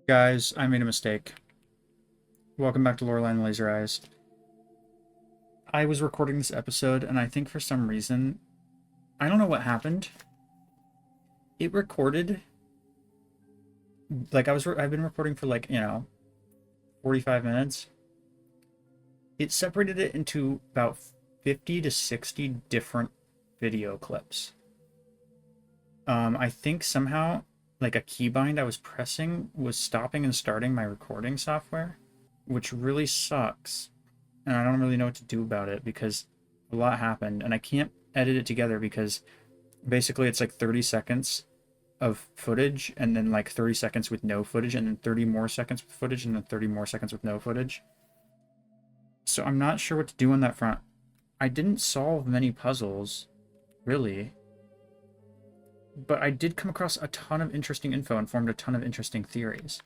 Guys, I made a mistake. Welcome back to Lorelei and Laser Eyes. I was recording this episode, and I think for some reason, I don't know what happened. It recorded, like I've been recording for 45 minutes. It separated it into about 50 to 60 different video clips. I think somehow, like a keybind I was pressing was stopping and starting my recording software, which really sucks. And I don't really know what to do about it because a lot happened and I can't edit it together because basically it's like 30 seconds of footage and then like 30 seconds with no footage and then 30 more seconds with footage and then 30 more seconds with no footage. So I'm not sure what to do on that front. I didn't solve many puzzles, really, but I did come across a ton of interesting info and formed a ton of interesting theories.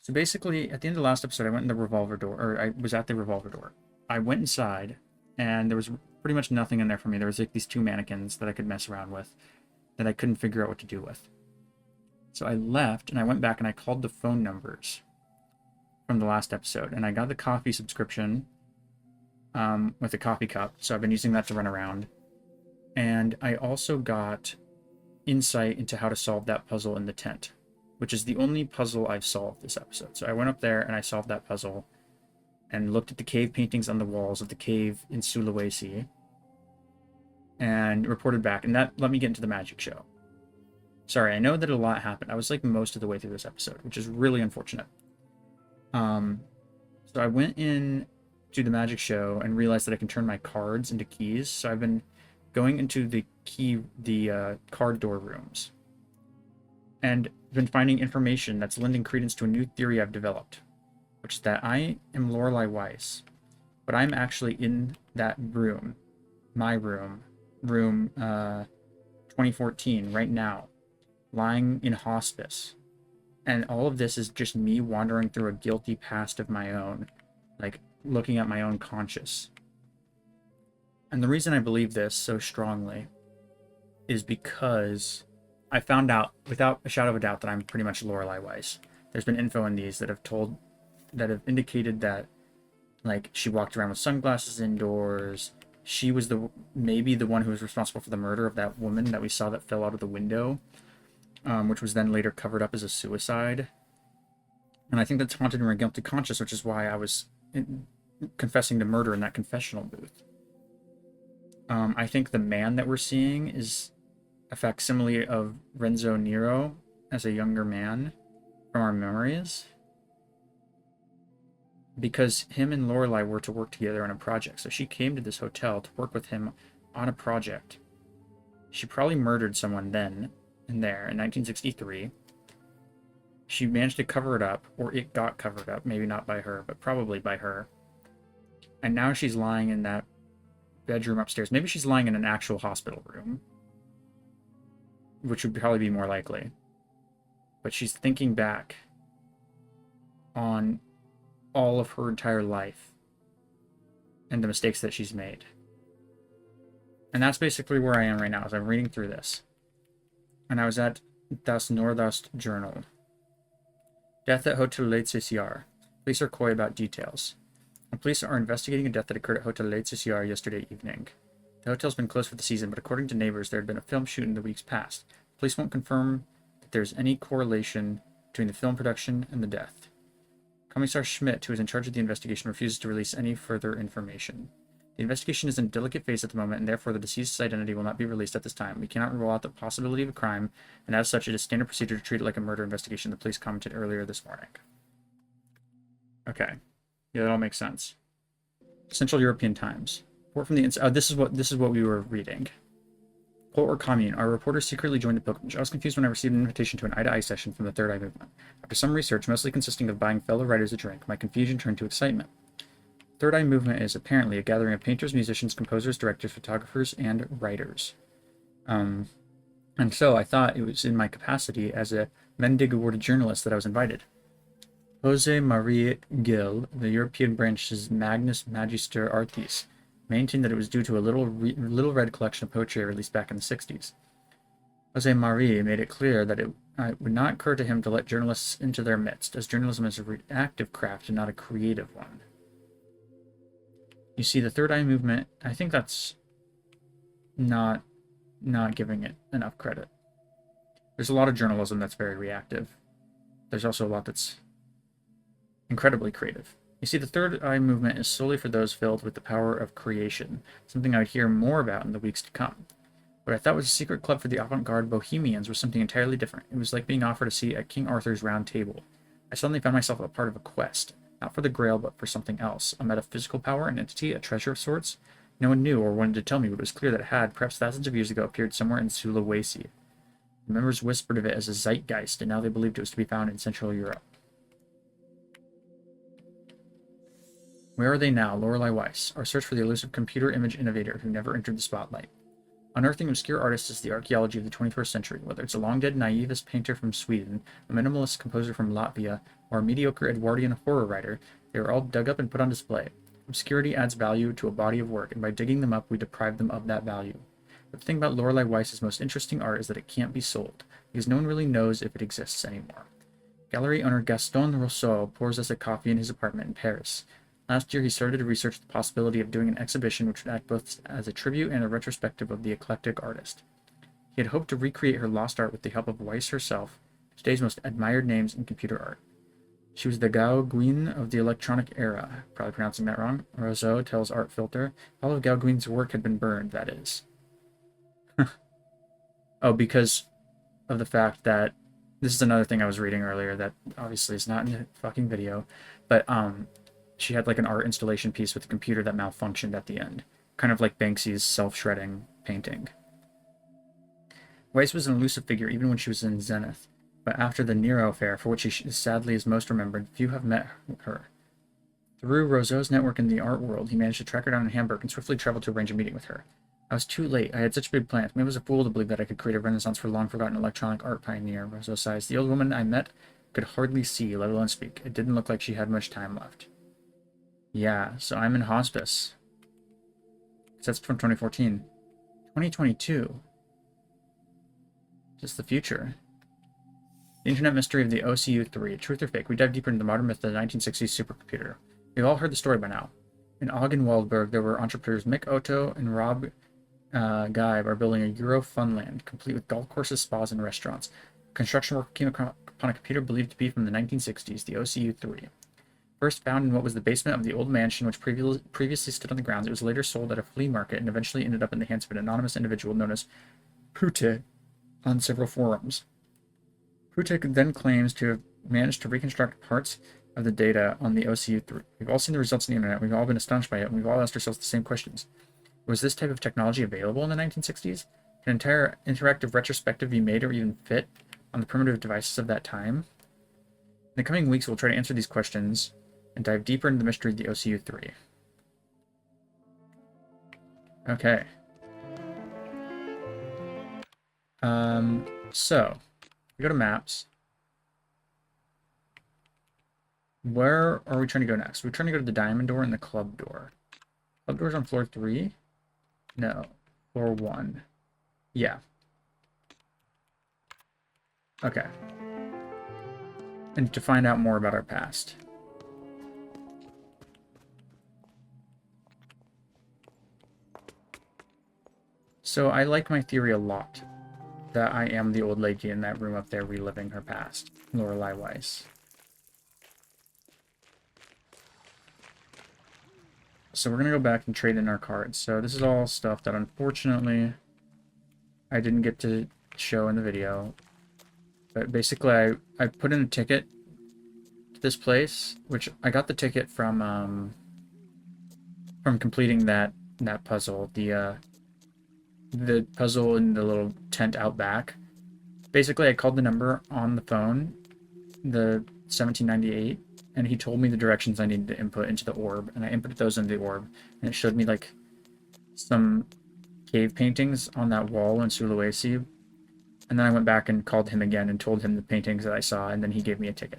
So basically, at the end of the last episode, I went in the revolver door, or I was at the revolver door. I went inside, and there was pretty much nothing in there for me. There was like these two mannequins that I could mess around with that I couldn't figure out what to do with. So I left, and I went back and I called the phone numbers from the last episode, and I got the coffee subscription with a coffee cup, so I've been using that to run around. And I also got insight into how to solve that puzzle in the tent, which is the only puzzle I've solved this episode. So I went up there and I solved that puzzle and looked at the cave paintings on the walls of the cave in Sulawesi and reported back, and that let me get into the magic show. Sorry, I know that a lot happened. I was like most of the way through this episode, which is really unfortunate. So I went in to the magic show and realized that I can turn my cards into keys. So I've been going into the card door rooms and been finding information that's lending credence to a new theory I've developed, which is that I am Lorelei Weiss, but I'm actually in that room, my room, room 2014, right now, lying in hospice. And all of this is just me wandering through a guilty past of my own, like looking at my own conscious. And the reason I believe this so strongly is because I found out without a shadow of a doubt that I'm pretty much Lorelei Weiss. There's been info in these that have indicated that, like, she walked around with sunglasses indoors. She was maybe the one who was responsible for the murder of that woman that we saw that fell out of the window, which was then later covered up as a suicide. And I think that's haunted my guilty conscience, which is why I was confessing to murder in that confessional booth. I think the man that we're seeing is a facsimile of Renzo Nero as a younger man from our memories, because him and Lorelei were to work together on a project. So she came to this hotel to work with him on a project. She probably murdered someone then and there in 1963. She managed to cover it up, or it got covered up, maybe not by her, but probably by her. And now she's lying in that bedroom upstairs. Maybe she's lying in an actual hospital room, which would probably be more likely. But she's thinking back on all of her entire life and the mistakes that she's made. And that's basically where I am right now as I'm reading through this. And I was at Das Nordost Journal. Death at Hotel Leitziar. Police are coy about details. The police are investigating a death that occurred at Hotel Leitziar yesterday evening. The hotel's been closed for the season, but according to neighbors, there had been a film shoot in the weeks past. Police won't confirm that there's any correlation between the film production and the death. Commissar Schmidt, who is in charge of the investigation, refuses to release any further information. The investigation is in a delicate phase at the moment, and therefore the deceased's identity will not be released at this time. We cannot rule out the possibility of a crime, and as such, it is standard procedure to treat it like a murder investigation, the police commented earlier this morning. Okay. Yeah, that all makes sense. Central European Times. Report from the this is what we were reading. Cult or commune. Our reporter secretly joined a pilgrimage. I was confused when I received an invitation to an eye-to-eye session from the Third Eye Movement. After some research, mostly consisting of buying fellow writers a drink, my confusion turned to excitement. Third Eye Movement is apparently a gathering of painters, musicians, composers, directors, photographers, and writers. And so I thought it was in my capacity as a Mendig awarded journalist that I was invited. Jose Marie Gil, the European branch's Magnus Magister Artis, maintained that it was due to a little red collection of poetry I released back in the 60s. Jose Marie made it clear that it would not occur to him to let journalists into their midst, as journalism is a reactive craft and not a creative one. You see the third eye movement. I think that's not giving it enough credit. There's a lot of journalism that's very reactive. There's also a lot that's incredibly creative. You see, the third eye movement is solely for those filled with the power of creation, something I would hear more about in the weeks to come. What I thought was a secret club for the avant-garde bohemians was something entirely different. It was like being offered a seat at King Arthur's Round Table. I suddenly found myself a part of a quest, not for the Grail, but for something else, a metaphysical power, an entity, a treasure of sorts. No one knew or wanted to tell me, but it was clear that it had, perhaps thousands of years ago, appeared somewhere in Sulawesi. The members whispered of it as a zeitgeist, and now they believed it was to be found in Central Europe. Where are they now? Lorelei Weiss. Our search for the elusive computer image innovator who never entered the spotlight. Unearthing obscure artists is the archaeology of the 21st century, whether it's a long-dead naivist painter from Sweden, a minimalist composer from Latvia, or a mediocre Edwardian horror writer. They are all dug up and put on display. Obscurity adds value to a body of work, and by digging them up, we deprive them of that value. But the thing about Lorelei Weiss's most interesting art is that it can't be sold, because no one really knows if it exists anymore. Gallery owner Gaston Rousseau pours us a coffee in his apartment in Paris. Last year, he started to research the possibility of doing an exhibition which would act both as a tribute and a retrospective of the eclectic artist. He had hoped to recreate her lost art with the help of Weiss herself, today's most admired names in computer art. She was the Gauguin of the electronic era, probably pronouncing that wrong. Rousseau tells Art Filter. All of Gauguin's work had been burned, that is. Oh, because of the fact that, this is another thing I was reading earlier that obviously is not in the fucking video, but she had like an art installation piece with a computer that malfunctioned at the end. Kind of like Banksy's self-shredding painting. Weiss was an elusive figure even when she was in Zenith, but after the Nero affair, for which she sadly is most remembered, few have met her. Through Rousseau's network in the art world, he managed to track her down in Hamburg and swiftly traveled to arrange a meeting with her. I was too late. I had such big plans. Maybe I was a fool to believe that I could create a renaissance for long-forgotten electronic art pioneer, Rousseau sighs. The old woman I met could hardly see, let alone speak. It didn't look like she had much time left. Yeah, so I'm in hospice. That's from 2014. 2022. Just the future. The Internet Mystery of the OCU-3. Truth or fake? We dive deeper into the modern myth of the 1960s supercomputer. We've all heard the story by now. In Augenwaldberg, there were entrepreneurs Mick Otto and Rob Geib are building a Euro funland, complete with golf courses, spas, and restaurants. Construction work came upon a computer believed to be from the 1960s, the OCU-3. First found in what was the basement of the old mansion which previously stood on the grounds, it was later sold at a flea market and eventually ended up in the hands of an anonymous individual known as Pute on several forums. Pute then claims to have managed to reconstruct parts of the data on the OCU-3. We've all seen the results on the internet, we've all been astonished by it, and we've all asked ourselves the same questions. Was this type of technology available in the 1960s? Can an entire interactive retrospective be made or even fit on the primitive devices of that time? In the coming weeks, we'll try to answer these questions and dive deeper into the mystery of the OCU-3. Okay. So, we go to maps. Where are we trying to go next? We're trying to go to the diamond door and the club door. Club door's on floor 3? No. Floor 1. Yeah. Okay. And to find out more about our past. So I like my theory a lot. That I am the old lady in that room up there reliving her past. Lorelei Weiss. So we're going to go back and trade in our cards. So this is all stuff that unfortunately I didn't get to show in the video. But basically I put in a ticket to this place, which I got the ticket from completing that puzzle. The puzzle in the little tent out back. Basically, I called the number on the phone, the 1798, and he told me the directions I needed to input into the orb, and I inputted those into the orb, and it showed me, like, some cave paintings on that wall in Sulawesi, and then I went back and called him again and told him the paintings that I saw, and then he gave me a ticket.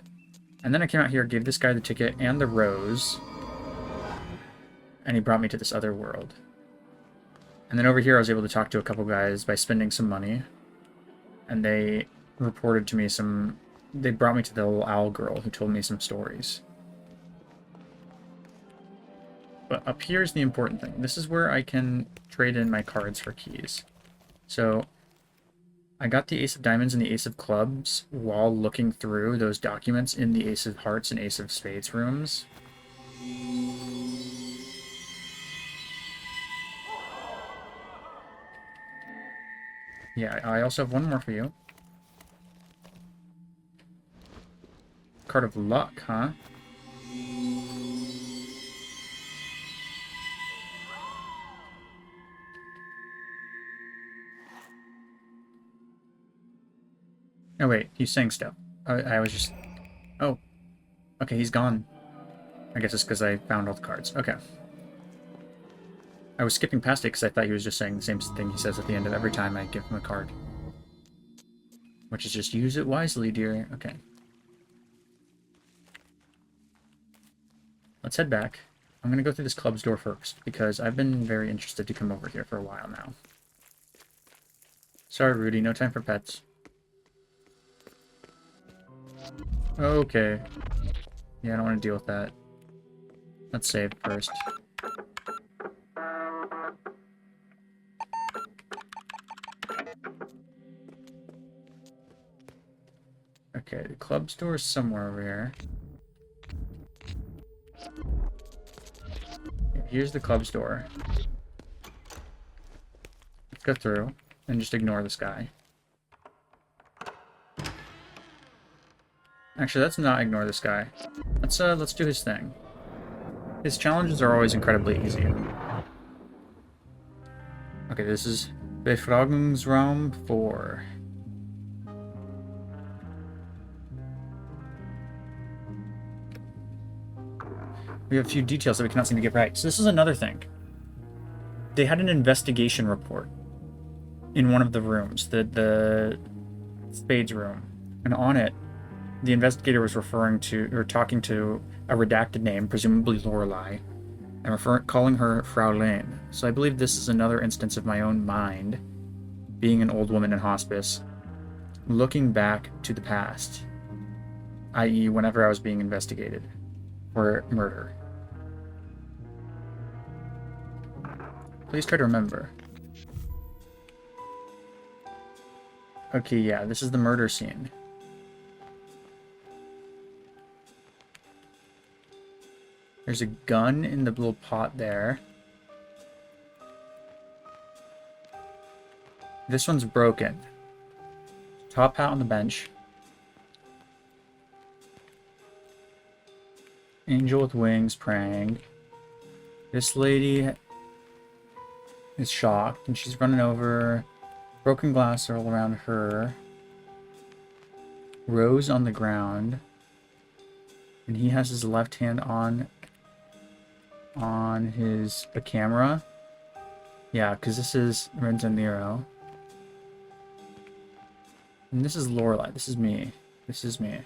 And then I came out here, gave this guy the ticket and the rose, and he brought me to this other world. And then over here I was able to talk to a couple guys by spending some money. and they reported to me they brought me to the little owl girl who told me some stories. But up here is the important thing. This is where I can trade in my cards for keys. So I got the Ace of Diamonds and the Ace of Clubs while looking through those documents in the Ace of Hearts and Ace of Spades rooms. Yeah, I also have one more for you. Card of Luck, huh? Oh wait, he's saying stuff. I was just... Oh. Okay, he's gone. I guess it's because I found all the cards. Okay. I was skipping past it because I thought he was just saying the same thing he says at the end of every time I give him a card. Which is just use it wisely, dear. Okay. Let's head back. I'm going to go through this club's door first, because I've been very interested to come over here for a while now. Sorry, Rudy, no time for pets. Okay. Yeah, I don't want to deal with that. Let's save first. Okay, the club's door is somewhere over here. Here's the club's door. Let's go through and just ignore this guy. Actually, let's not ignore this guy. Let's do his thing. His challenges are always incredibly easy. Okay, this is Befragungsraum 4. We have a few details that we cannot seem to get right. So this is another thing. They had an investigation report in one of the rooms, the Spades room, and on it, the investigator was referring to, or talking to, a redacted name, presumably Lorelei, and calling her Fraulein. So I believe this is another instance of my own mind, being an old woman in hospice, looking back to the past, i.e. whenever I was being investigated for murder. Please try to remember. Okay, yeah, this is the murder scene. There's a gun in the little pot there. This one's broken. Top hat on the bench. Angel with wings praying. This lady is shocked and she's running over. Broken glass all around her. Rose on the ground. And he has his left hand on a camera. Yeah, because this is Renzo Nero. And this is Lorelei. This is me. This is me.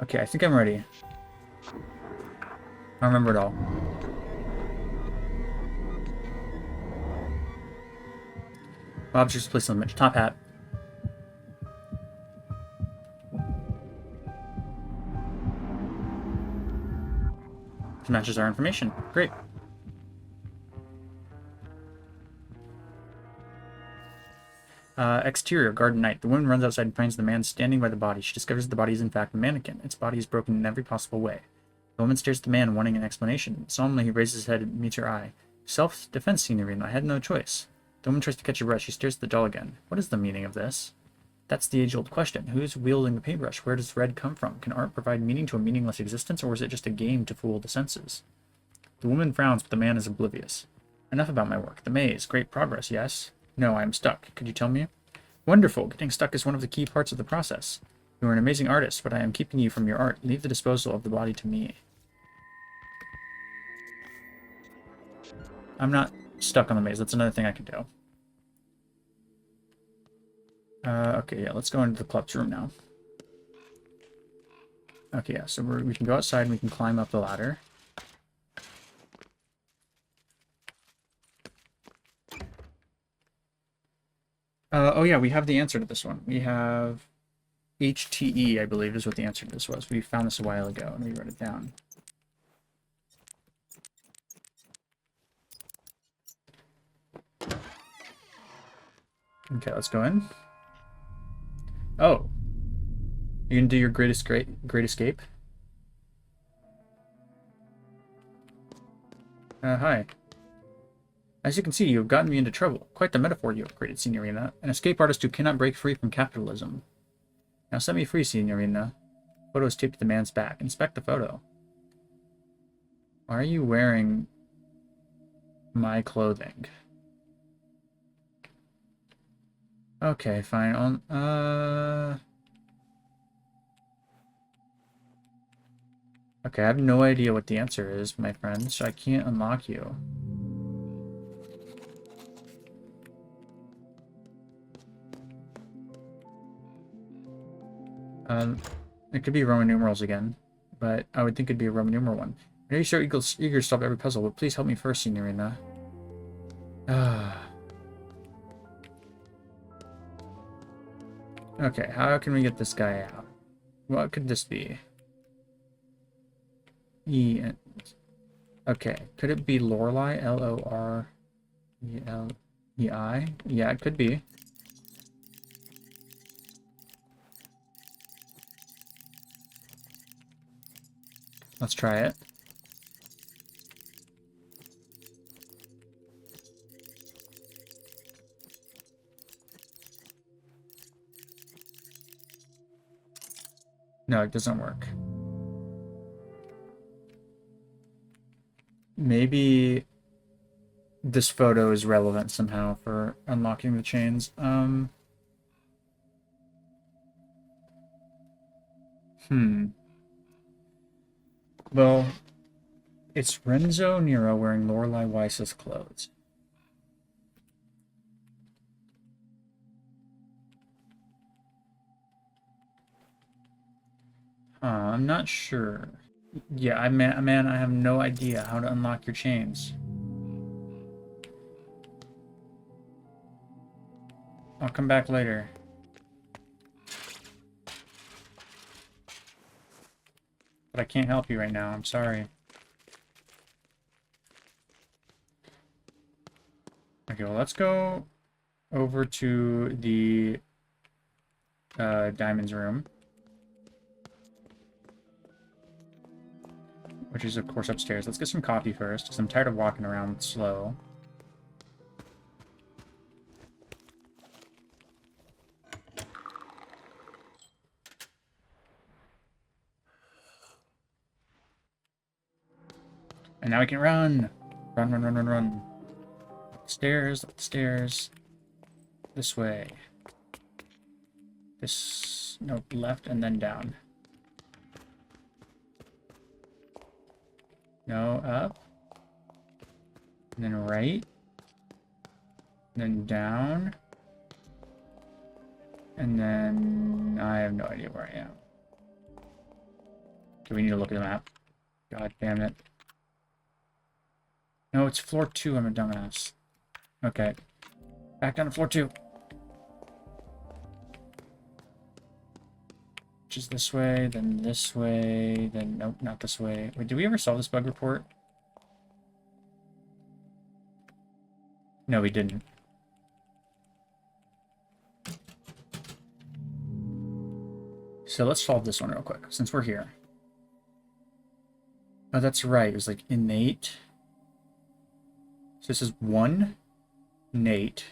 Okay, I think I'm ready. I remember it all. Objects placed on the bench. Top hat. Which matches our information. Great. Exterior, garden night. The woman runs outside and finds the man standing by the body. She discovers the body is in fact a mannequin. Its body is broken in every possible way. The woman stares at the man, wanting an explanation. Solemnly, he raises his head and meets her eye. Self-defense, Signorina. I had no choice. The woman tries to catch a brush. She stares at the doll again. What is the meaning of this? That's the age-old question. Who's wielding the paintbrush? Where does red come from? Can art provide meaning to a meaningless existence, or is it just a game to fool the senses? The woman frowns, but the man is oblivious. Enough about my work. The maze. Great progress, yes? No, I am stuck. Could you tell me? Wonderful. Getting stuck is one of the key parts of the process. You are an amazing artist, but I am keeping you from your art. Leave the disposal of the body to me. I'm not stuck on the maze. That's another thing I can do. Okay, yeah, let's go into the club's room now. Okay, yeah, so we can go outside and we can climb up the ladder. Oh yeah, we have the answer to this one. We have HTE, I believe, is what the answer to this was. We found this a while ago, and we wrote it down. Okay, let's go in. Oh. You can do your great escape? Hi. As you can see, you have gotten me into trouble. Quite the metaphor you have created, Signorina. An escape artist who cannot break free from capitalism. Now set me free, Signorina. Photo is taped to the man's back. Inspect the photo. Why are you wearing my clothing? Okay, fine. Okay, I have no idea what the answer is, my friend, so I can't unlock you. It could be Roman numerals again, but I would think it'd be a Roman numeral one. I know you're so eager to solve every puzzle, but please help me first, Signorina. Okay, how can we get this guy out? What could this be? Okay, could it be Lorelei? Lorelei? Yeah, it could be. Let's try it. No, it doesn't work. Maybe this photo is relevant somehow for unlocking the chains. Well, it's Renzo Nero wearing Lorelei Weiss's clothes. I'm not sure. Yeah, man, I have no idea how to unlock your chains. I'll come back later. But I can't help you right now, I'm sorry. Okay, well, let's go over to the Diamond's room. Which is, of course, upstairs. Let's get some coffee first, because I'm tired of walking around slow. And now we can run! Run, run, run, run, run. Stairs, up the stairs. This way. This... no, left and then down. No, up. And then right. And then down. And then... I have no idea where I am. Do we need to look at the map? God damn it. No, it's floor 2, I'm a dumbass. Okay. Back down to floor 2. Which is this way, then this way, then... nope, not this way. Wait, did we ever solve this bug report? No, we didn't. So let's solve this one real quick, since we're here. Oh, that's right. It was like innate. So this is 1, innate.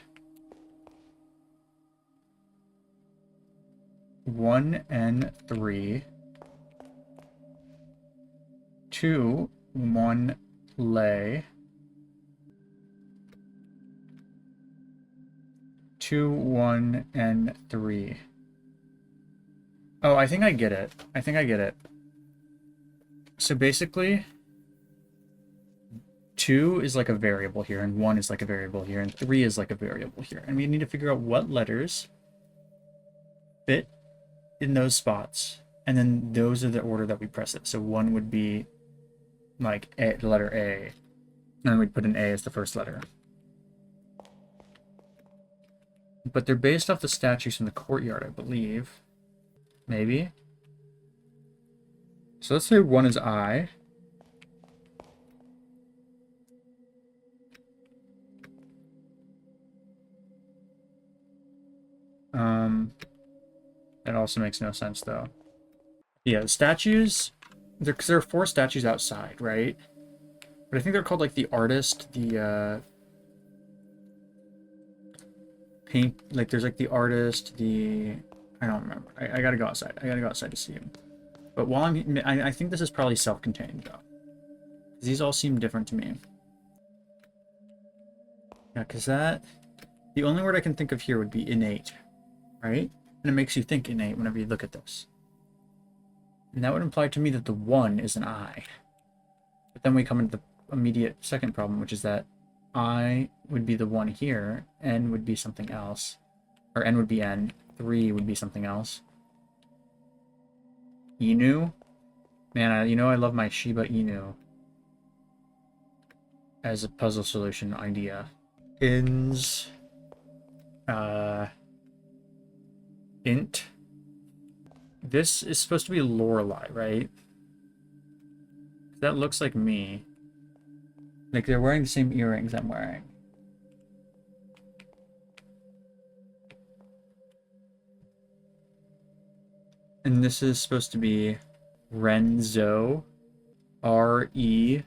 1 and 3. 2, 1 lay. 2, 1, and 3. Oh, I think I get it. I think I get it. So basically, 2 is like a variable here, and 1 is like a variable here, and 3 is like a variable here. And we need to figure out what letters fit in those spots. And then those are the order that we press it. So 1 would be like the letter A. And then we'd put an A as the first letter. But they're based off the statues in the courtyard, I believe. Maybe. So let's say one is I. That also makes no sense, though. Yeah, the statues, because there are 4 statues outside, right? But I think they're called, like, the artist, the, paint, like, there's, like, the artist, the, I don't remember. I gotta go outside. I gotta go outside to see him. But while I think this is probably self-contained, though. These all seem different to me. Yeah, because the only word I can think of here would be innate, right? And it makes you think innate whenever you look at this. And that would imply to me that the 1 is an I. But then we come into the immediate second problem, which is that I would be the 1 here, N would be something else. Or N would be N, 3 would be something else. Inu? Man, I love my Shiba Inu as a puzzle solution idea. Ins... int. This is supposed to be Lorelei, right? That looks like me. Like, they're wearing the same earrings I'm wearing. And this is supposed to be Renzo. R-E.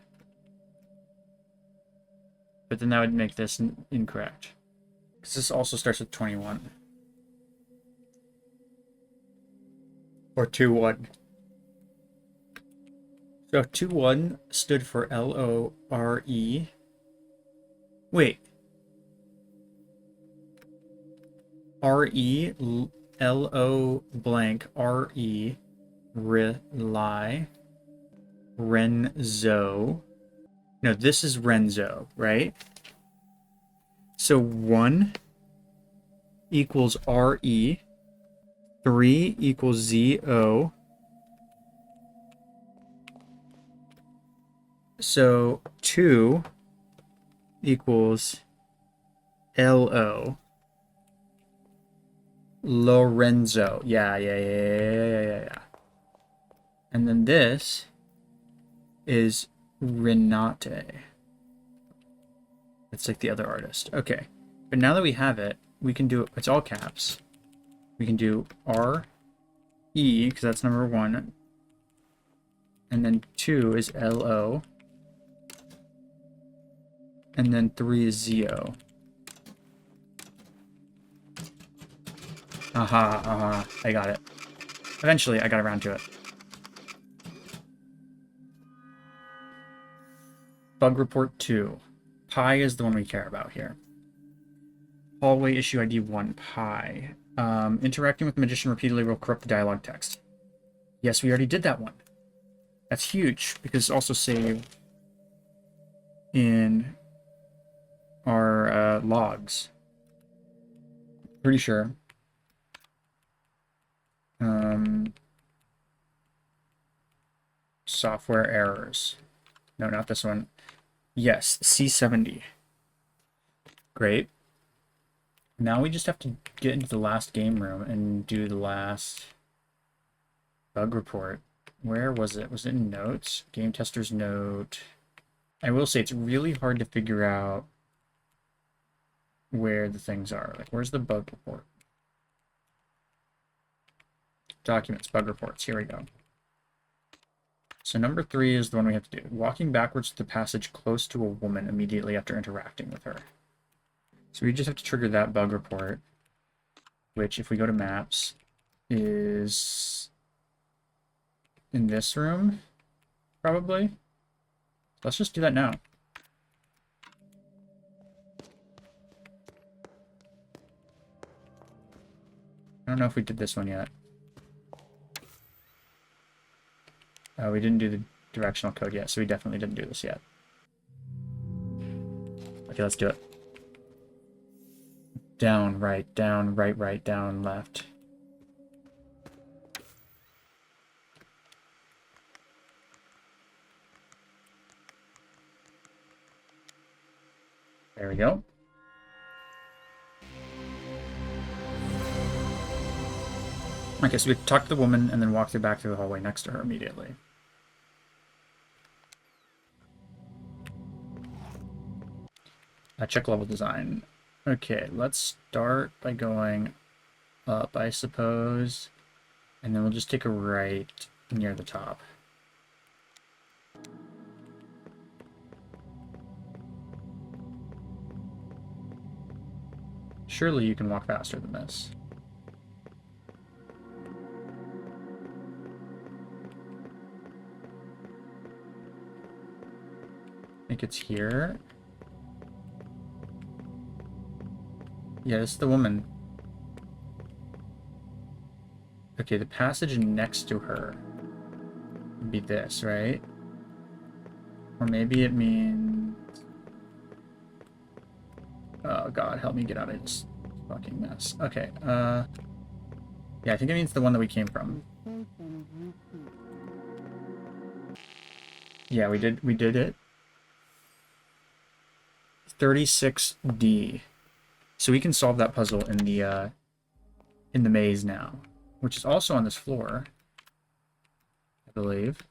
But then that would make this incorrect. Because this also starts with 21. Or 2-1. So 2-1 stood for L-O-R-E. Wait. R-E, L-O blank, R-E, Rely, Renzo. No, this is Renzo, right? So 1 equals R-E, 3 equals Z-O. So 2 equals L-O. Lorenzo. Yeah. And then this is Renate. It's like the other artist. Okay. But now that we have it, we can do, it's all caps. We can do R-E, because that's number 1. And then 2 is L-O. And then 3 is Z-O. Aha. I got it. Eventually, I got around to it. Bug report 2. Pi is the one we care about here. Hallway issue ID 1, Pi. Interacting with the magician repeatedly will corrupt the dialogue text. Yes, we already did that one. That's huge, because it's also saved in our logs. Pretty sure. Software errors. No, not this one. Yes, C70. Great. Now we just have to get into the last game room and do the last bug report. Where was it? Was it in notes? Game tester's note. I will say it's really hard to figure out where the things are. Like, where's the bug report? Documents, bug reports. Here we go. So number 3 is the one we have to do. Walking backwards to the passage close to a woman immediately after interacting with her. So we just have to trigger that bug report, which, if we go to maps, is in this room, probably. Let's just do that now. I don't know if we did this one yet. We didn't do the directional code yet, so we definitely didn't do this yet. Okay, let's do it. Down, right, down, left. There we go. Okay, so we talk to the woman and then walk back through the hallway next to her immediately. Check level design. Okay, let's start by going up, I suppose. And then we'll just take a right near the top. Surely you can walk faster than this. I think it's here. Yeah, this is the woman. Okay, the passage next to her would be this, right? Or maybe it means... Oh god, help me get out of this fucking mess. Okay, yeah, I think it means the one that we came from. Yeah, we did it. 36D. So we can solve that puzzle in the maze now, which is also on this floor, I believe.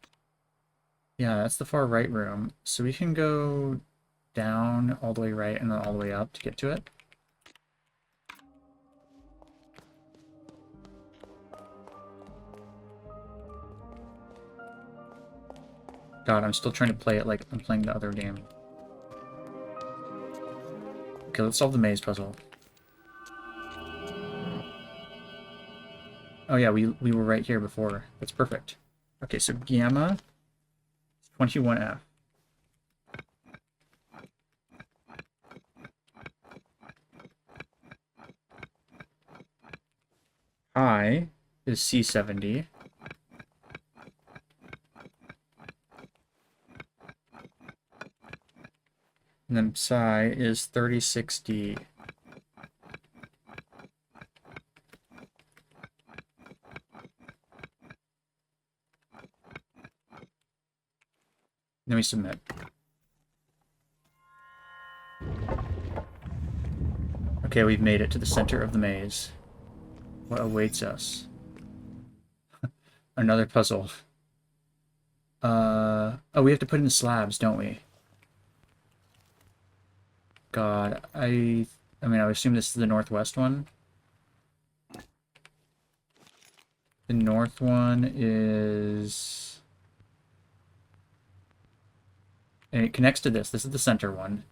Yeah, that's the far right room. So we can go down all the way right and then all the way up to get to it. God, I'm still trying to play it like I'm playing the other game. Okay, let's solve the maze puzzle. Oh yeah, we were right here before. That's perfect. Okay, so gamma is 21F. I is C70. And then psi is 36D. Then we submit. Okay, we've made it to the center of the maze. What awaits us? Another puzzle. Oh, we have to put in slabs, don't we? God, I mean, I would assume this is the northwest one. The north one is... And it connects to this. This is the center one.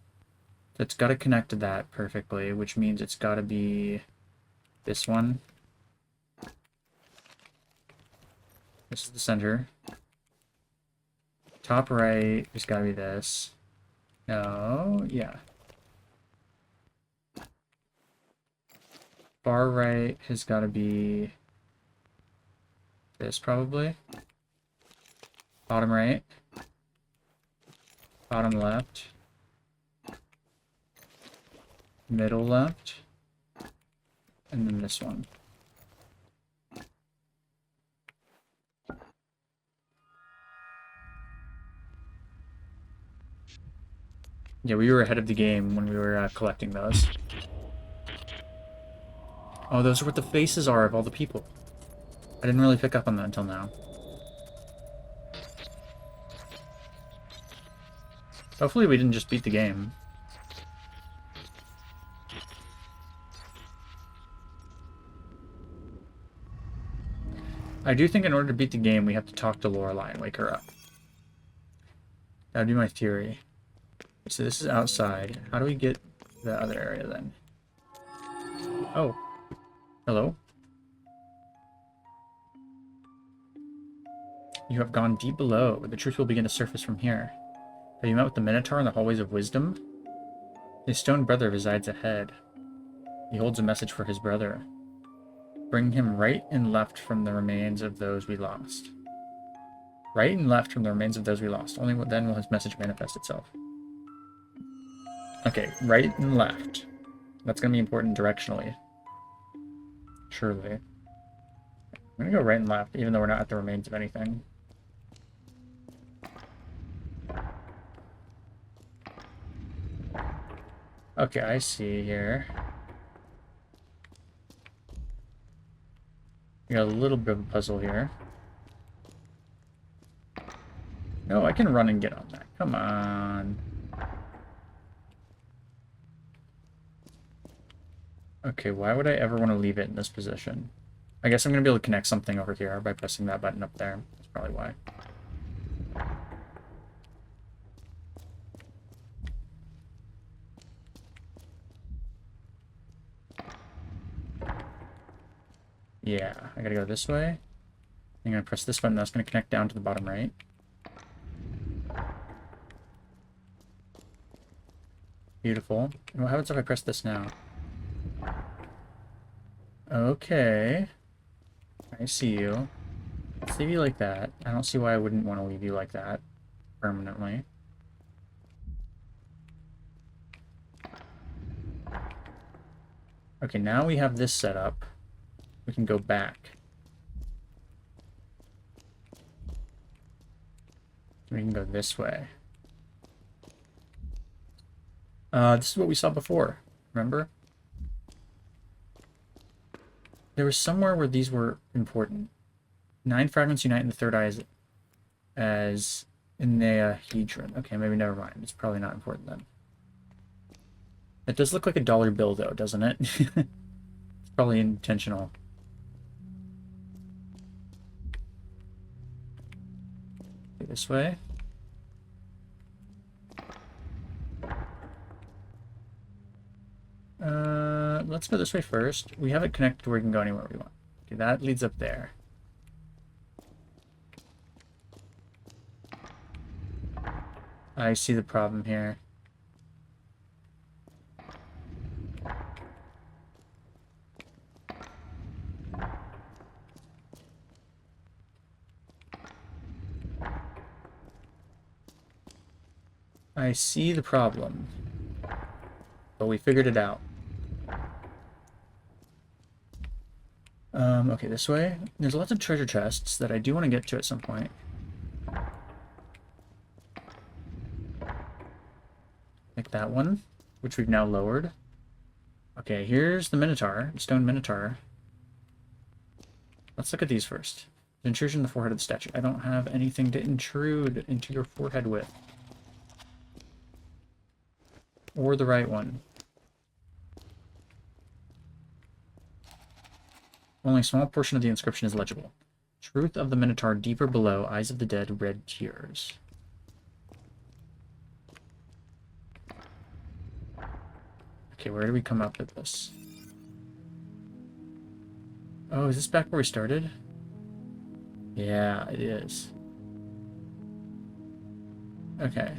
So it's got to connect to that perfectly, which means it's got to be this one. This is the center. Top right has got to be this. No, yeah. Far right has got to be this probably. Bottom right. Bottom left. Middle left. And then this one. Yeah, we were ahead of the game when we were collecting those. Oh, those are what the faces are of all the people. I didn't really pick up on that until now. Hopefully we didn't just beat the game. I do think in order to beat the game, we have to talk to Lorelei and wake her up. That would be my theory. So this is outside. How do we get to the other area then? Oh. Hello. You have gone deep below, but the truth will begin to surface from here. Have you met with the Minotaur in the hallways of wisdom? His stone brother resides ahead. He holds a message for his brother. Bring him right and left from the remains of those we lost. Right and left from the remains of those we lost. Only then will his message manifest itself. Okay, right and left. That's going to be important directionally. Surely. I'm going to go right and left, even though we're not at the remains of anything. Okay, I see here. We got a little bit of a puzzle here. No, I can run and get on that. Come on. Okay, why would I ever want to leave it in this position? I guess I'm going to be able to connect something over here by pressing that button up there. That's probably why. Yeah, I gotta go this way. I'm gonna press this button. That's gonna connect down to the bottom right. Beautiful. And what happens if I press this now? Okay. I see you. Let's leave you like that. I don't see why I wouldn't want to leave you like that permanently. Okay, now we have this set up. We can go back. We can go this way. This is what we saw before, remember? There was somewhere where these were important. 9 fragments unite in the third eye as Enneahedron. Okay, maybe never mind. It's probably not important then. It does look like a dollar bill, though, doesn't it? It's probably intentional. This way. Let's go this way first. We have it connected to where we can go anywhere we want. Okay, that leads up there. I see the problem here. I see the problem. But we figured it out. Okay, this way. There's lots of treasure chests that I do want to get to at some point. Like that one, which we've now lowered. Okay, here's the Minotaur, the stone Minotaur. Let's look at these first. The intrusion in the forehead of the statue. I don't have anything to intrude into your forehead with. Or the right one. Only a small portion of the inscription is legible. Truth of the Minotaur deeper below, eyes of the dead, red tears. Okay, where do we come up with this? Oh, is this back where we started? Yeah, it is. Okay.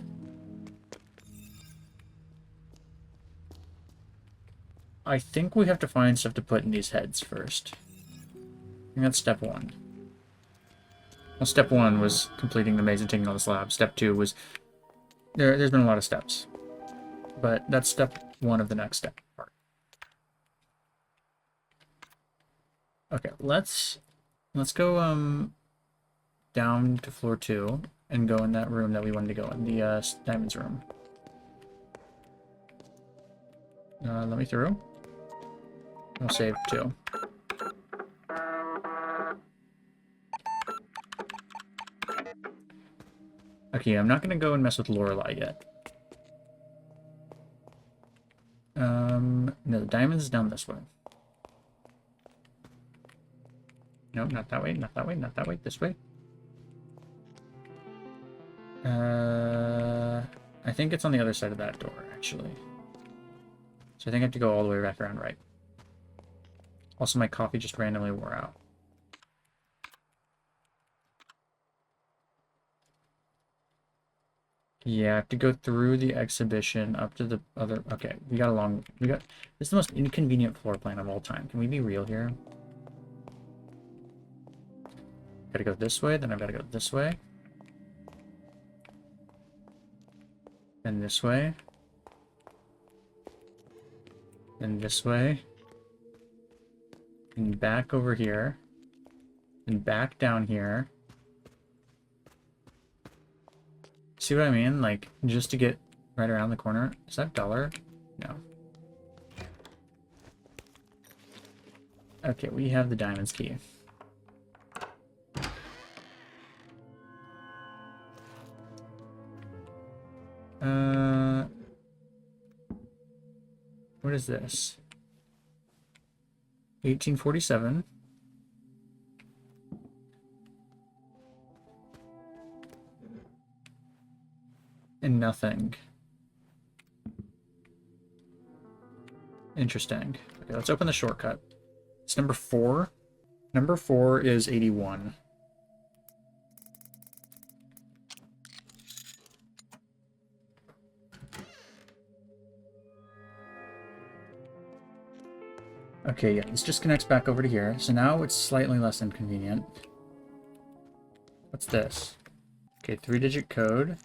I think we have to find stuff to put in these heads first. I think that's step 1. Well, step 1 was completing the maze and taking all the slabs. Step 2 was... There's been a lot of steps. But that's step 1 of the next step part. Okay, let's go down to floor 2 and go in that room that we wanted to go in, the diamonds room. Let me through. We'll save 2. Okay, I'm not going to go and mess with Lorelei yet. No, the diamond's is down this way. No, not that way, not that way, not that way, this way. I think it's on the other side of that door, actually. So I think I have to go all the way back around right. Also, my coffee just randomly wore out. Yeah, I have to go through the exhibition up to the other... Okay, we got a long... This is the most inconvenient floor plan of all time. Can we be real here? Gotta go this way, then I've gotta go this way. And this way. And this way. And back over here. And back down here. See what I mean? Like, just to get right around the corner. Is that $1? No. Okay, we have the diamond's key. What is this? 1847. And nothing. Interesting. Okay, let's open the shortcut. It's number 4. Number 4 is 81. Okay, yeah, this just connects back over to here. So now it's slightly less inconvenient. What's this? Okay, 3-digit code.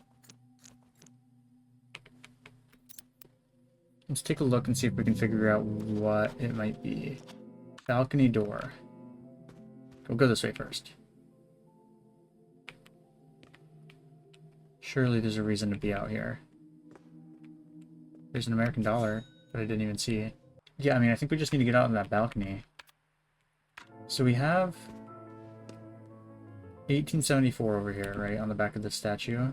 Let's take a look and see if we can figure out what it might be. Balcony door. We'll go this way first. Surely there's a reason to be out here. There's an American dollar that I didn't even see. Yeah, I mean, I think we just need to get out on that balcony. So we have 1874 over here, right, on the back of the statue.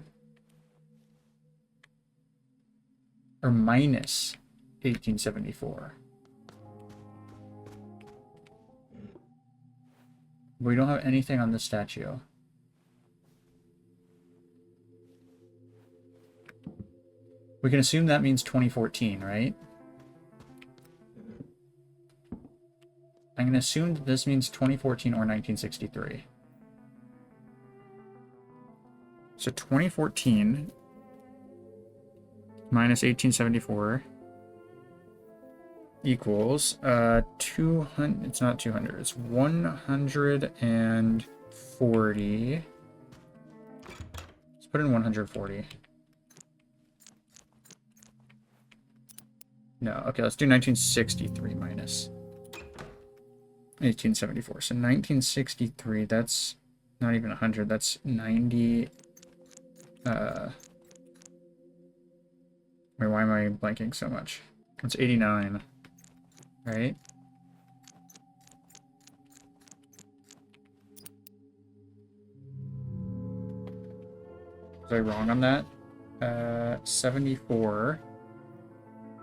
Or minus 1874. We don't have anything on this statue. We can assume that means 2014, right? I'm going to assume that this means 2014 or 1963. So 2014 minus 1874 equals 200. It's not 200. It's 140. Let's put in 140. No, okay, let's do 1963 minus 1874. So 1963, that's not even 100, that's 90. Wait, why am I blanking so much? It's 89, right? Was I wrong on that? 74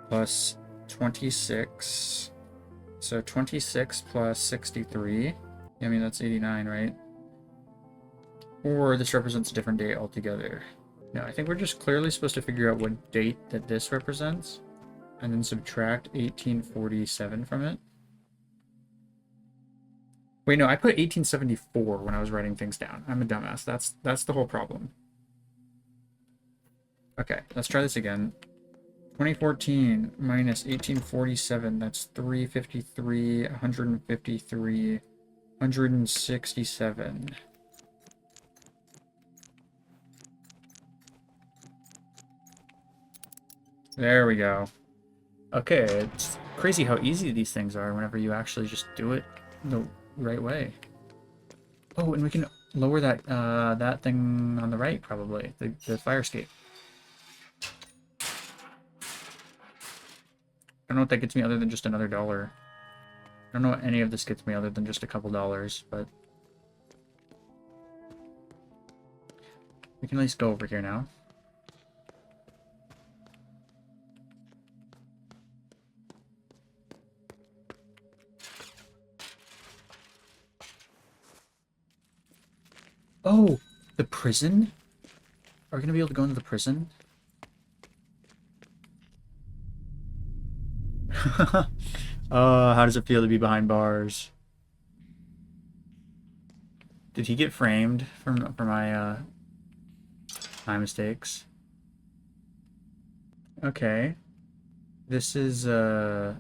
plus 26. So 26 plus 63. I mean, that's 89, right? Or this represents a different date altogether. No, I think we're just clearly supposed to figure out what date that this represents, and then subtract 1847 from it. Wait, no, I put 1874 when I was writing things down. I'm a dumbass. That's the whole problem. Okay, let's try this again. 2014 minus 1847, that's 353, 153, 167. There we go. Okay, it's crazy how easy these things are whenever you actually just do it the right way. Oh, and we can lower that that thing on the right, probably, the fire escape. I don't know what that gets me other than just another $1. I don't know what any of this gets me other than just a couple dollars, but we can at least go over here now. Oh, the prison? Are we going to be able to go into the prison? How does it feel to be behind bars? Did he get framed for my my mistakes? Okay. This is what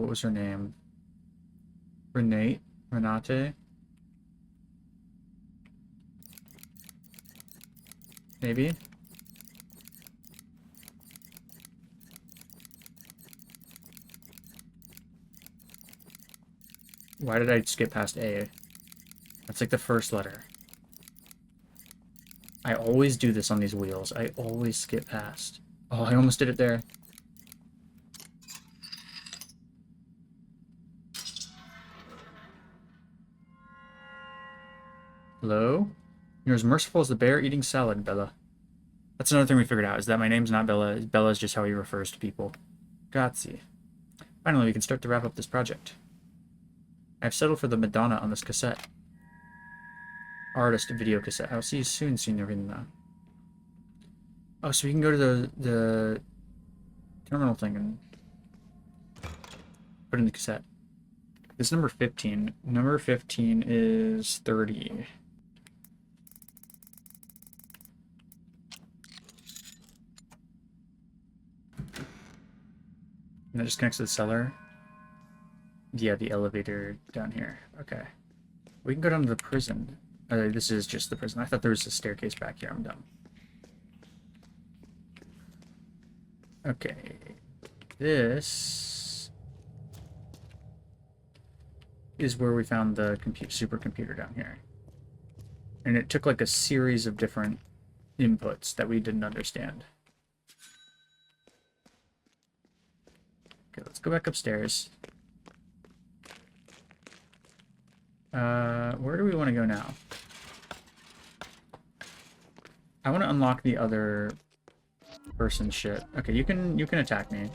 was her name? Renate? Maybe? Why did I skip past A? That's like the first letter. I always do this on these wheels. I always skip past. Oh, I almost did it there. Hello? You're as merciful as the bear eating salad, Bella. That's another thing we figured out, is that my name's not Bella. Bella is just how he refers to people. Grazie. Finally, we can start to wrap up this project. I've settled for the Madonna on this cassette. Artist video cassette. I'll see you soon, Signorina. Oh, so we can go to the terminal thing and put in the cassette. This is number 15. Number 15 is 30. And that just connects to the cellar. Yeah, the elevator down here. Okay. We can go down to the prison. This is just the prison. I thought there was a staircase back here. I'm dumb. Okay. This is where we found the supercomputer down here. And it took like a series of different inputs that we didn't understand. Okay, let's go back upstairs. Where do we want to go now? I want to unlock the other person shit. Okay, you can attack me.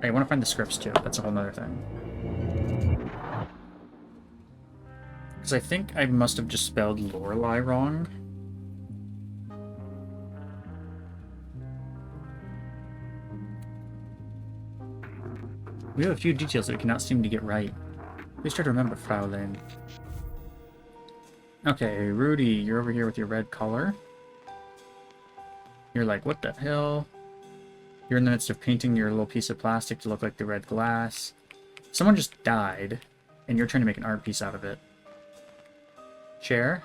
I want to find the scripts too. That's a whole nother thing. Because I think I must have just spelled Lorelei wrong. We have a few details that we cannot seem to get right. Please try to remember, Fraulein. Okay, Rudy, you're over here with your red collar. You're like, what the hell? You're in the midst of painting your little piece of plastic to look like the red glass. Someone just died, and you're trying to make an art piece out of it. Chair?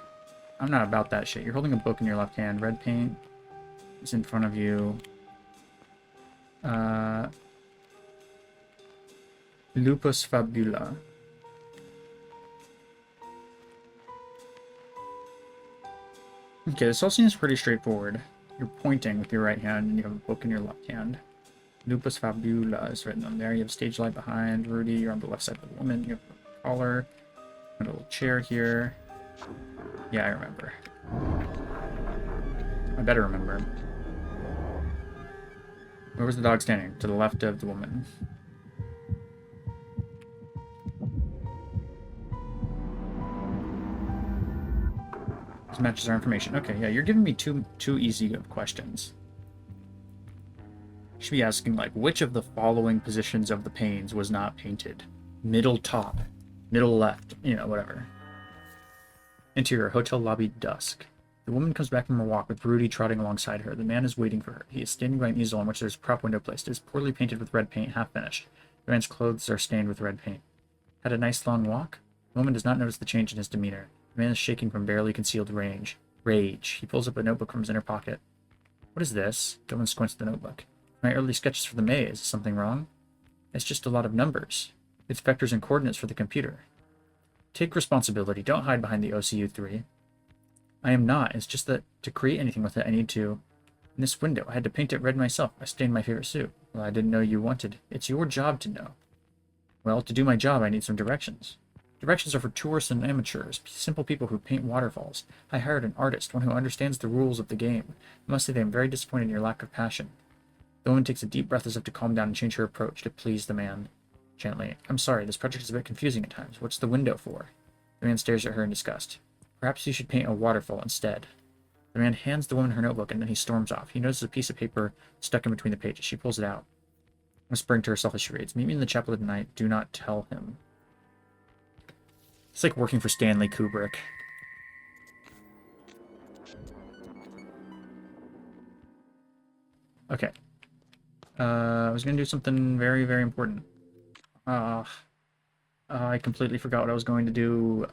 I'm not about that shit. You're holding a book in your left hand. Red paint is in front of you. Lupus Fabula. Okay, this all seems pretty straightforward. You're pointing with your right hand, and you have a book in your left hand. Lupus Fabula is written on there. You have a stage light behind. Rudy, you're on the left side of the woman. You have a collar. A little chair here. Yeah, I remember. I better remember. Where was the dog standing? To the left of the woman. This matches our information. Okay, yeah, you're giving me too easy of questions. You should be asking, like, which of the following positions of the panes was not painted? Middle top. Middle left. You know, whatever. Interior, hotel lobby, dusk. The woman comes back from her walk with Rudy trotting alongside her. The man is waiting for her. He is standing by an easel on which there's a prop window placed. It is poorly painted with red paint, half finished. The man's clothes are stained with red paint. Had a nice long walk? The woman does not notice the change in his demeanor. The man is shaking from barely concealed rage. He pulls up a notebook from his inner pocket. What is this? The woman squints at the notebook. My early sketches for the maze. Is something wrong? It's just a lot of numbers. It's vectors and coordinates for the computer. Take responsibility. Don't hide behind the OCU3. I am not. It's just that to create anything with it, I need to... In this window, I had to paint it red myself. I stained my favorite suit. Well, I didn't know you wanted. It's your job to know. Well, to do my job, I need some directions. Directions are for tourists and amateurs, simple people who paint waterfalls. I hired an artist, one who understands the rules of the game. I must say that I'm very disappointed in your lack of passion. The woman takes a deep breath as if to calm down and change her approach to please the man. Gently. I'm sorry, this project is a bit confusing at times. What's the window for? The man stares at her in disgust. Perhaps you should paint a waterfall instead. The man hands the woman her notebook and then he storms off. He notices a piece of paper stuck in between the pages. She pulls it out, whispering to herself as she reads, "Meet me in the chapel at night. Do not tell him." It's like working for Stanley Kubrick. Okay. I was going to do something very, very important. I completely forgot what I was going to do.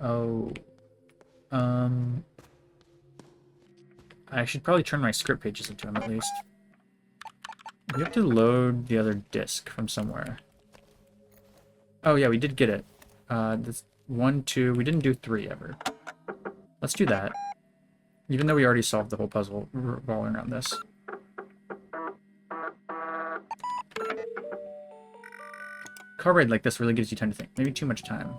I should probably turn my script pages into them at least. We have to load the other disk from somewhere. Oh yeah, we did get it. This 1, 2, we didn't do 3 ever. Let's do that. Even though we already solved the whole puzzle revolving around this. Car ride like this really gives you time to think. Maybe too much time.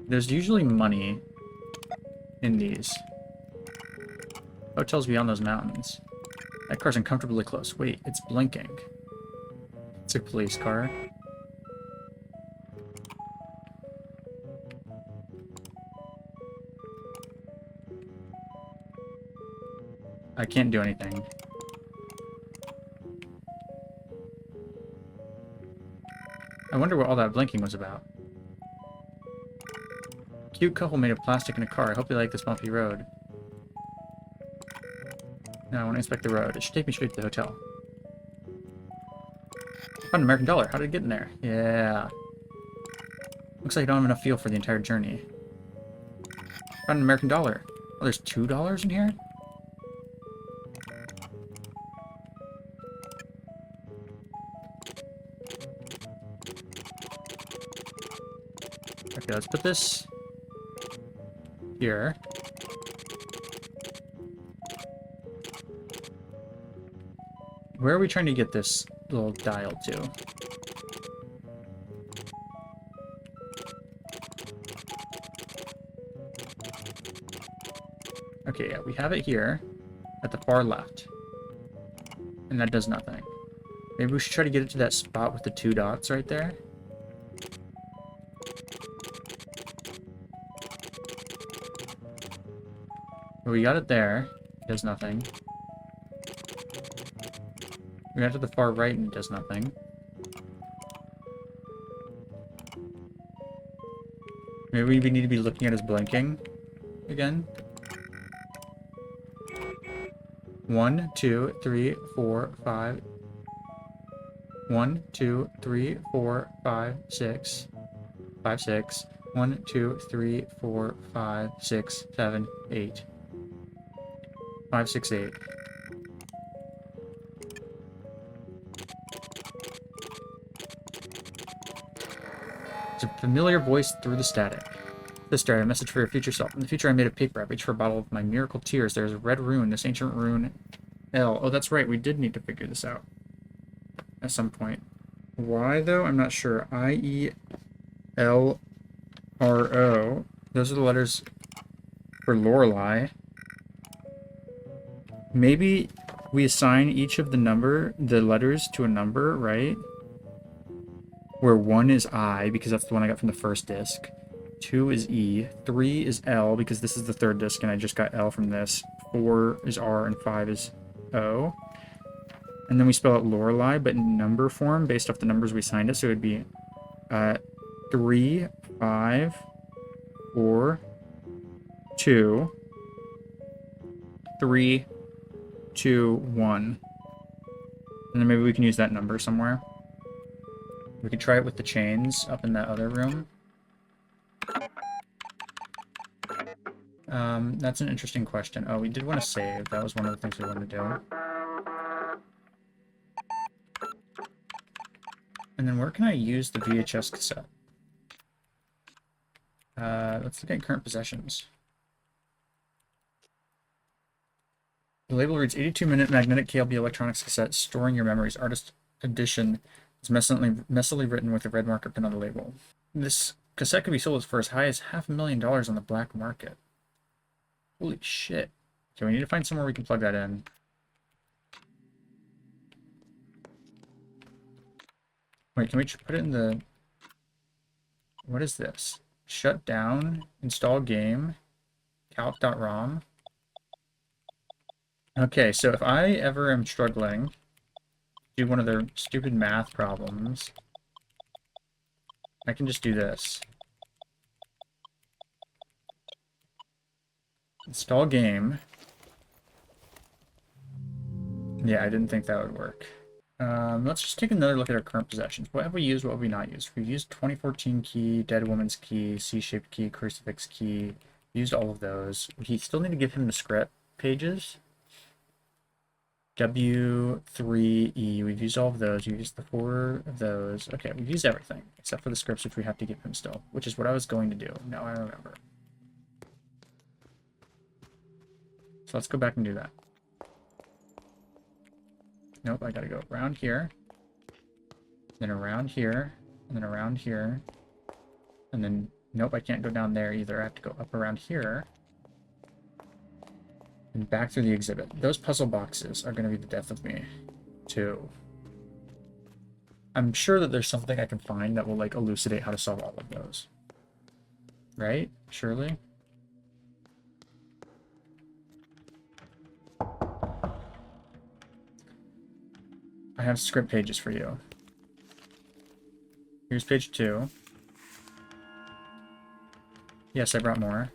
There's usually money in these. Hotel's beyond those mountains. That car's uncomfortably close. Wait, it's blinking. It's a police car. I can't do anything. I wonder what all that blinking was about. Cute couple made of plastic in a car. I hope they like this bumpy road. Now I want to inspect the road. It should take me straight to the hotel. I found an American dollar. How did it get in there? Yeah. Looks like I don't have enough fuel for the entire journey. Found an American dollar. Oh, there's $2 in here? Okay, let's put this here. Where are we trying to get this little dial to? Okay, yeah, we have it here at the far left. And that does nothing. Maybe we should try to get it to that spot with the 2 dots right there. We got it there. It does nothing. We got to the far right and it does nothing. Maybe we need to be looking at his blinking again. 1, 2, 3, 4, 5. 1, 2, 3, 4, 5, 6. 5, 6. 1, 2, 3, 4, 5, 6, 7, 8. 5, 6, 8. It's a familiar voice through the static. Sister, I have a message for your future self. In the future, I made of paper. I reached for a bottle of my miracle tears. There's a red rune, this ancient rune L. Oh, that's right. We did need to figure this out at some point. Why, though? I'm not sure. I-E-L-R-O. Those are the letters for Lorelei. Maybe we assign each of the letters to a number, right? Where 1 is I, because that's the one I got from the first disc. 2 is E. 3 is L, because this is the third disc and I just got L from this. 4 is R, and 5 is O. And then we spell out Lorelei, but in number form, based off the numbers we assigned it. So it would be 3, 5, 4, 2, 3, 2, 1. And then maybe we can use that number somewhere. We could try it with the chains up in that other room. That's an interesting question. Oh, we did want to save. That was one of the things we wanted to do. And then where can I use the VHS cassette? Let's look at current possessions. The label reads 82-minute magnetic KLB electronics cassette storing your memories. Artist edition is messily written with a red marker pin on the label. This cassette could be sold for as high as $500,000 on the black market. Holy shit. Okay, we need to find somewhere we can plug that in. Wait, can we put it in the... What is this? Shut down, install game, calc.rom. Okay, so if I ever am struggling, do one of their stupid math problems, I can just do this. Install game. Yeah, I didn't think that would work. Let's just take another look at our current possessions. What have we used, what have we not used? We've used 2014 key, Dead Woman's key, C-shaped key, Crucifix key. We used all of those. We still need to give him the script pages. W3E, we've used all of those. We've used the 4 of those. Okay, we've used everything, except for the scripts, which we have to give him still, which is what I was going to do. Now I remember. So let's go back and do that. Nope, I gotta go around here, then around here, and then around here, and then, nope, I can't go down there either. I have to go up around here, and back through the exhibit. Those puzzle boxes are going to be the death of me, too. I'm sure that there's something I can find that will, like, elucidate how to solve all of those. Right? Surely? I have script pages for you. Here's page 2. Yes, I brought more.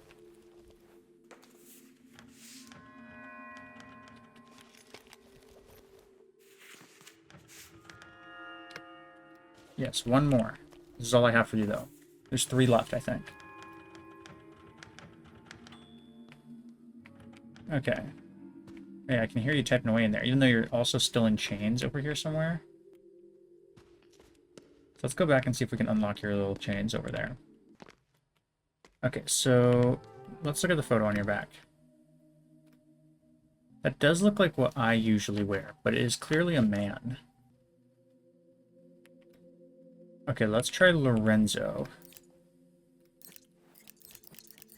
Yes, one more. This is all I have for you, though. There's 3 left, I think. Okay. Yeah, I can hear you typing away in there, even though you're also still in chains over here somewhere. So let's go back and see if we can unlock your little chains over there. Okay, so let's look at the photo on your back. That does look like what I usually wear, but it is clearly a man. Okay, let's try Lorenzo.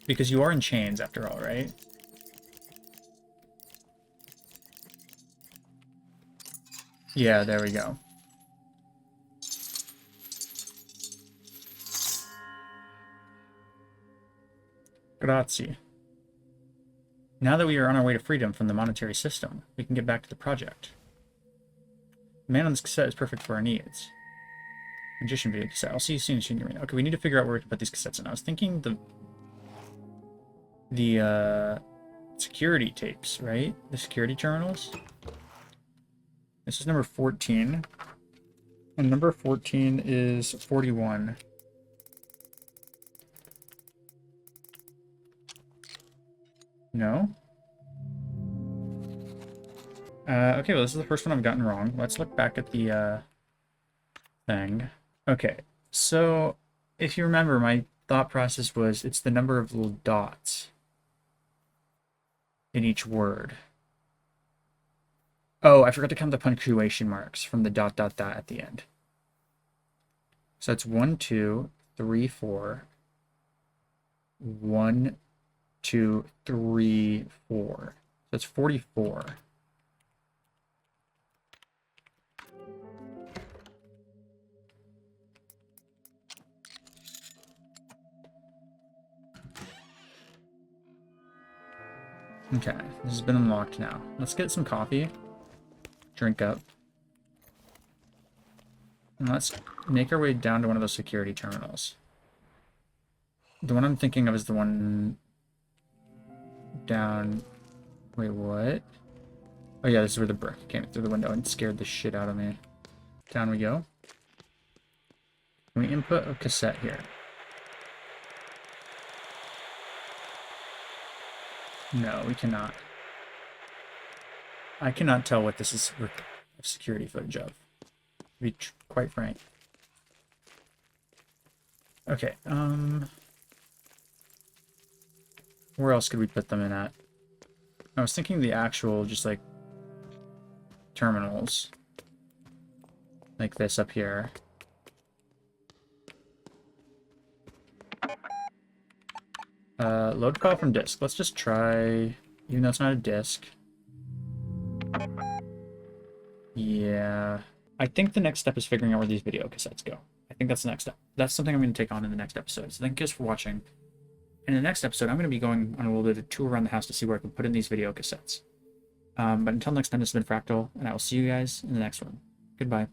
Because you are in chains after all, right? Yeah, there we go. Grazie. Now that we are on our way to freedom from the monetary system, we can get back to the project. The man on this cassette is perfect for our needs. Magician video cassette. I'll see you soon, Signorina. Okay, we need to figure out where to put these cassettes in. I was thinking the security tapes, right? The security terminals. This is number 14. And number 14 is 41. No? Okay, well, this is the first one I've gotten wrong. Let's look back at the thing. Okay, so if you remember, my thought process was it's the number of little dots in each word. Oh, I forgot to count the punctuation marks from the ... at the end. So it's 1, 2, 3, 4. 1, 2, 3, 4. So it's 44. Okay, this has been unlocked now. Let's get some coffee. Drink up. And let's make our way down to one of those security terminals. The one I'm thinking of is the one down... Wait, what? Oh yeah, this is where the brick came through the window and scared the shit out of me. Down we go. Can we input a cassette here? No, we cannot. I cannot tell what this is security footage of, to be quite frank. Okay, where else could we put them in at? I was thinking the actual, just like, terminals. Like this up here. Load file from disk. Let's just try, even though it's not a disk. Yeah. I think the next step is figuring out where these video cassettes go. I think that's the next step. That's something I'm going to take on in the next episode. So thank you guys for watching. In the next episode, I'm going to be going on a little bit of a tour around the house to see where I can put in these video cassettes. But until next time, this has been Fractal, and I will see you guys in the next one. Goodbye.